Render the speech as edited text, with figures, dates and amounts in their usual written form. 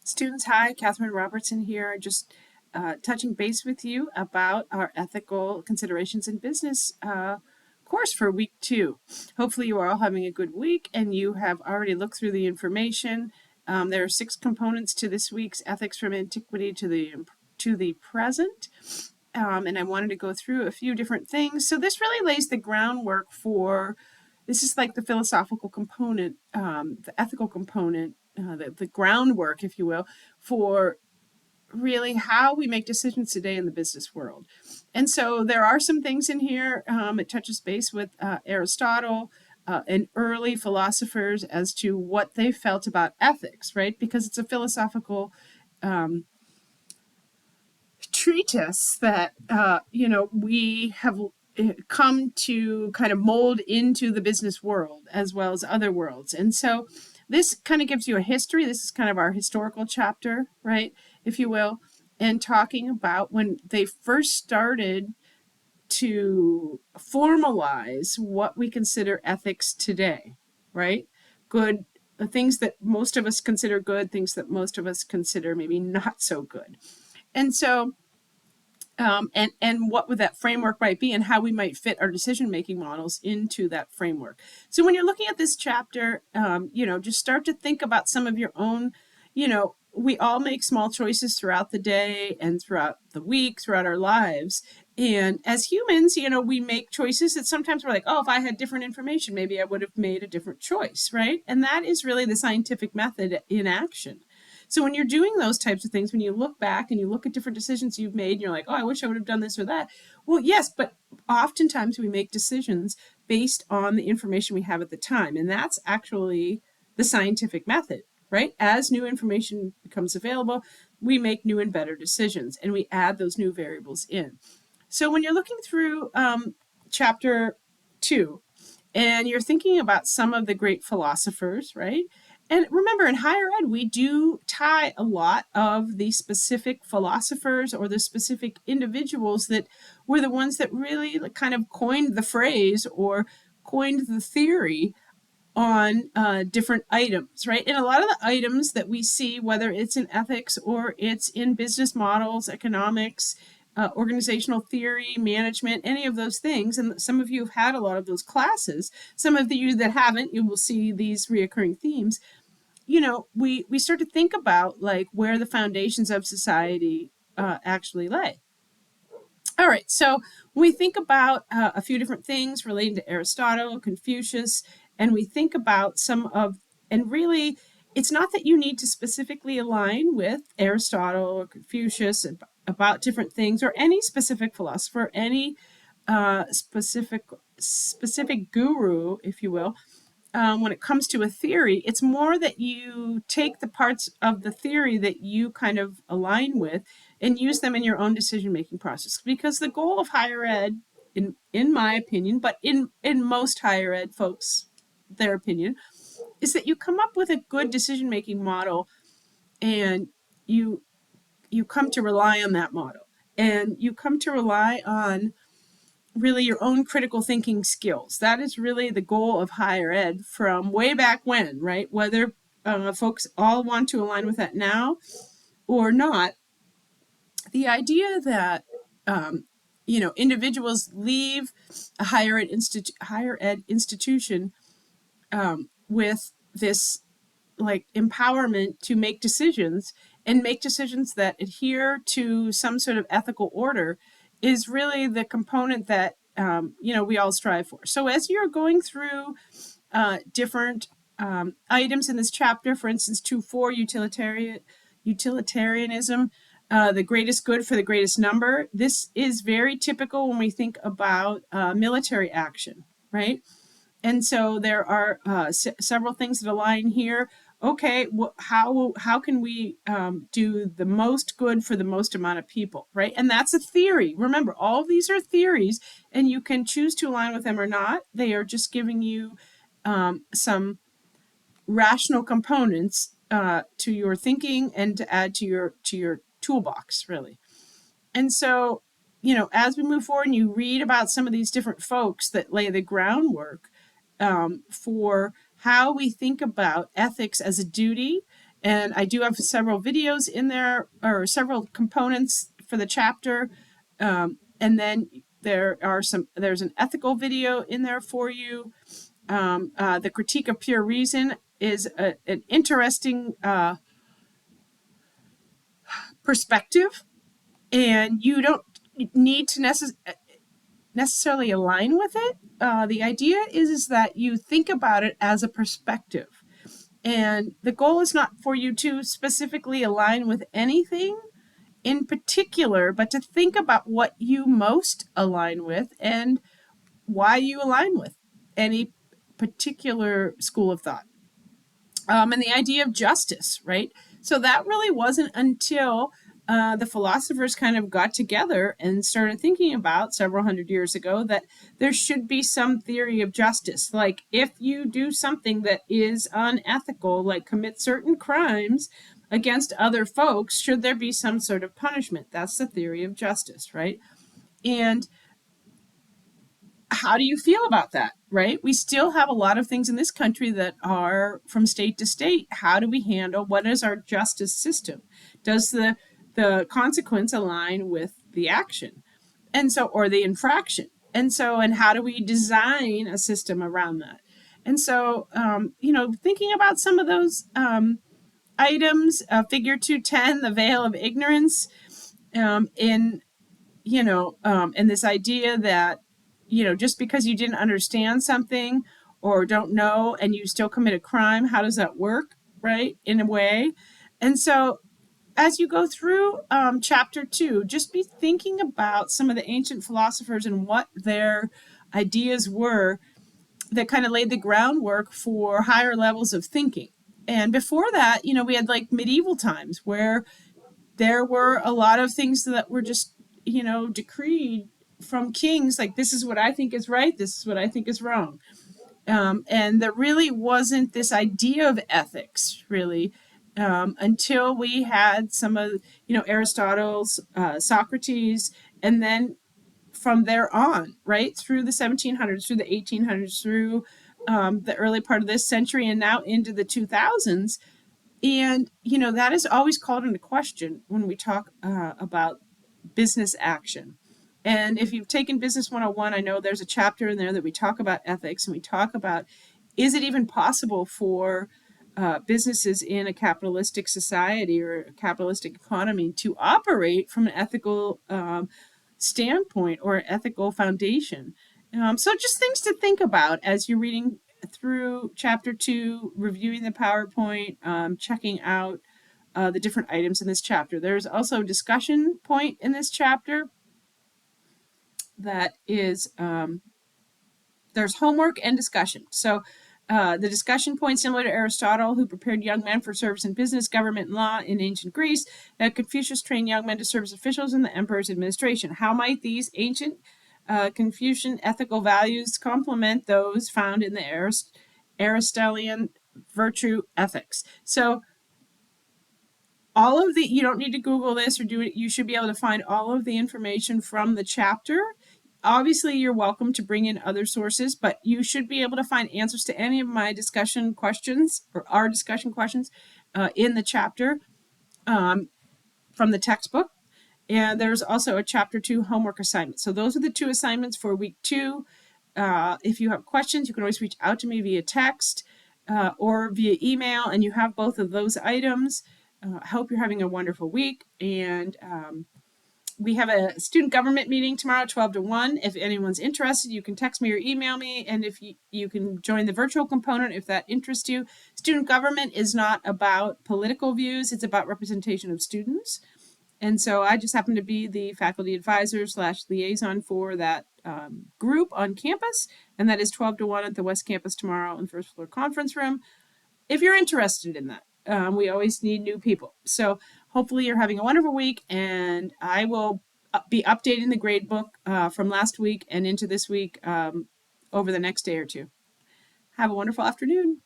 Students, hi, Catherine Robertson here, just touching base with you about our ethical considerations in business course for week 2. Hopefully you are all having a good week and you have already looked through the information. There are 6 components to this week's ethics from antiquity to the present. And I wanted to go through a few different things. So this really lays the groundwork for, this is like the philosophical component, the ethical component, the groundwork, if you will, for really how we make decisions today in the business world. And so there are some things in here. It touches base with Aristotle and early philosophers as to what they felt about ethics, right? Because it's a philosophical treatise that we have come to kind of mold into the business world as well as other worlds. And so this kind of gives you a history. This is kind of our historical chapter, right, if you will, and talking about when they first started to formalize what we consider ethics today, right? Good, things that most of us consider good, things that most of us consider maybe not so good. And so, and what would that framework might be and how we might fit our decision-making models into that framework. So when you're looking at this chapter, just start to think about some of your own, we all make small choices throughout the day and throughout the week, throughout our lives. And as humans, we make choices that sometimes we're like, oh, if I had different information, maybe I would have made a different choice, right? And that is really the scientific method in action. So when you're doing those types of things, when you look back and you look at different decisions you've made, and you're like, oh, I wish I would have done this or that. Well, yes, but oftentimes we make decisions based on the information we have at the time. And that's actually the scientific method, right? As new information becomes available, we make new and better decisions, and we add those new variables in. So when you're looking through chapter 2, and you're thinking about some of the great philosophers, right? And remember, in higher ed, we do tie a lot of the specific philosophers or the specific individuals that were the ones that really kind of coined the phrase or coined the theory on different items, right? And a lot of the items that we see, whether it's in ethics or it's in business models, economics, organizational theory, management, any of those things, and some of you have had a lot of those classes. Some of you that haven't, you will see these reoccurring themes. We start to think about like where the foundations of society actually lay. All right, so we think about a few different things relating to Aristotle, Confucius, and we think about and really, it's not that you need to specifically align with Aristotle or Confucius about different things or any specific philosopher, any specific guru, if you will. When it comes to a theory, it's more that you take the parts of the theory that you kind of align with and use them in your own decision-making process. Because the goal of higher ed, in my opinion, but in most higher ed folks, their opinion, is that you come up with a good decision-making model and you come to rely on that model. And you come to rely on really your own critical thinking skills. That is really the goal of higher ed from way back when, right? Whether folks all want to align with that now or not, the idea that individuals leave a higher ed institution with this like empowerment to make decisions and make decisions that adhere to some sort of ethical order is really the component that we all strive for. So as you're going through different items in this chapter, for instance, 2.4 utilitarianism, the greatest good for the greatest number. This is very typical when we think about military action, right? And so there are several things that align here. Okay, how can we do the most good for the most amount of people, right? And that's a theory. Remember, all of these are theories, and you can choose to align with them or not. They are just giving you some rational components to your thinking and to add to your toolbox, really. And so, as we move forward and you read about some of these different folks that lay the groundwork for how we think about ethics as a duty And I do have several videos in there, or several components for the chapter. And then there's an ethical video in there for you. The critique of pure reason is an interesting perspective, and you don't need to necessarily align with it. The idea is that you think about it as a perspective. And the goal is not for you to specifically align with anything in particular, but to think about what you most align with and why you align with any particular school of thought. And the idea of justice, right? So that really wasn't until the philosophers kind of got together and started thinking about several hundred years ago that there should be some theory of justice. Like if you do something that is unethical, like commit certain crimes against other folks, should there be some sort of punishment? That's the theory of justice, right? And how do you feel about that, right? We still have a lot of things in this country that are from state to state. How do we handle, what is our justice system? Does the consequence align with the action? And so, or the infraction? And so, and how do we design a system around that? And so, thinking about some of those items, figure 210, the veil of ignorance, in and this idea that, just because you didn't understand something or don't know and you still commit a crime, how does that work, right? In a way. And so as you go through chapter 2, just be thinking about some of the ancient philosophers and what their ideas were that kind of laid the groundwork for higher levels of thinking. And before that, we had like medieval times where there were a lot of things that were just, decreed from kings, like this is what I think is right, this is what I think is wrong. And there really wasn't this idea of ethics, really, until we had some of, Aristotle's, Socrates, and then from there on, right, through the 1700s, through the 1800s, through the early part of this century, and now into the 2000s. And, that is always called into question when we talk about business action. And if you've taken Business 101, I know there's a chapter in there that we talk about ethics, and we talk about, is it even possible for businesses in a capitalistic society or a capitalistic economy to operate from an ethical standpoint or ethical foundation? So just things to think about as you're reading through chapter 2, reviewing the PowerPoint, checking out the different items in this chapter. There's also a discussion point in this chapter that is, there's homework and discussion. So the discussion point, similar to Aristotle, who prepared young men for service in business, government, and law in ancient Greece, Confucius trained young men to serve as officials in the emperor's administration. How might these ancient Confucian ethical values complement those found in the Aristotelian virtue ethics? So all of you don't need to Google this or do it. You should be able to find all of the information from the chapter. Obviously, you're welcome to bring in other sources, but you should be able to find answers to any of my discussion questions or our discussion questions in the chapter from the textbook. And there's also a chapter 2 homework assignment. So those are the 2 assignments for week 2. If you have questions, you can always reach out to me via text or via email, and you have both of those items. I hope you're having a wonderful week. And we have a student government meeting tomorrow, 12 to 1. If anyone's interested, you can text me or email me. And if you can join the virtual component, if that interests you. Student government is not about political views. It's about representation of students. And so I just happen to be the faculty advisor / liaison for that group on campus. And that is 12 to 1 at the West Campus tomorrow in the first floor conference room. If you're interested in that, we always need new people. So hopefully you're having a wonderful week, and I will be updating the grade book from last week and into this week over the next day or two. Have a wonderful afternoon.